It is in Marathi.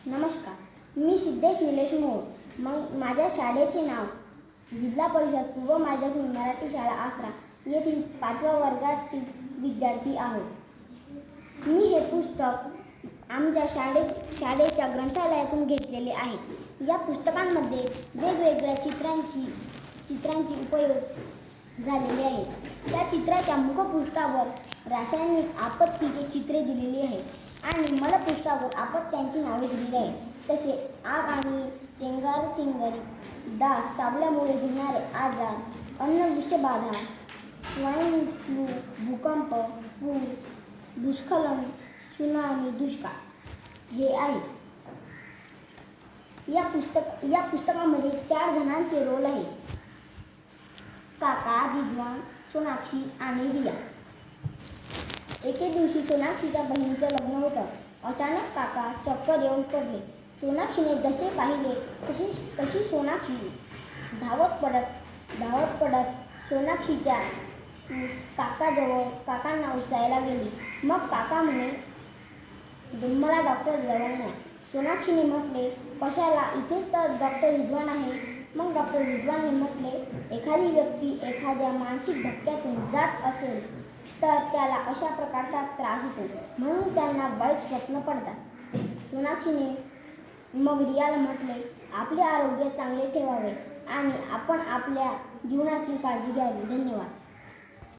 नमस्कार. मी सिद्धेश निलेश मोहोळ. माझ्या शाळेचे नाव जिल्हा परिषद पूर्व माध्यमिक मराठी शाळा आसरा येथील 5व्या वर्गातील विद्यार्थी आहोत. मी हे पुस्तक आमच्या शाळेच्या ग्रंथालयातून घेतलेले आहे. या पुस्तकांमध्ये वेगवेगळ्या चित्रांची उपयोग झालेले आहे. त्या चित्राच्या मुखपृष्ठावर रासायनिक आपत्तीचे चित्रे दिलेली आहेत आणि मलपृष्ठावर आपत्त्यांची नावे दिलेली आहेत. तसे आग आणि चेंगारचेंगरी, डास चावल्यामुळे होणारे आजार, अन्न विषबाधा, स्वाईन फ्लू, भूकंप, पूर, भूस्खलन, सुनामी, दुष्काळ हे आहे. या पुस्तकामध्ये 4 जणांचे रोल आहेत. काका, रिजवान, सोनाक्षी आणि रिया. एके दिवशी सोनाक्षीच्या बहिणीचं लग्न होतं. अचानक काका चक्कर येऊन पडले. सोनाक्षीने जसे पाहिले तशी सोनाक्षी धावत पडत सोनाक्षीच्या काकांना उचलायला गेली. मग काका म्हणे, मला डॉक्टर जवळ न्या. सोनाक्षीने म्हटले, कशाला, इथेच तर डॉक्टर रिजवान आहे. मग डॉक्टर रिजवानने म्हटले, एखादी व्यक्ती एखाद्या मानसिक धक्क्यातून जात असेल तर त्याला अशा प्रकारचा त्रास होतो, म्हणून त्यांना वाईट स्वप्न पडतात. सोनाक्षीने मग रियाला म्हटले, आपले आरोग्य चांगले ठेवावे आणि आपण आपल्या जीवनाची काळजी घ्यावी. धन्यवाद.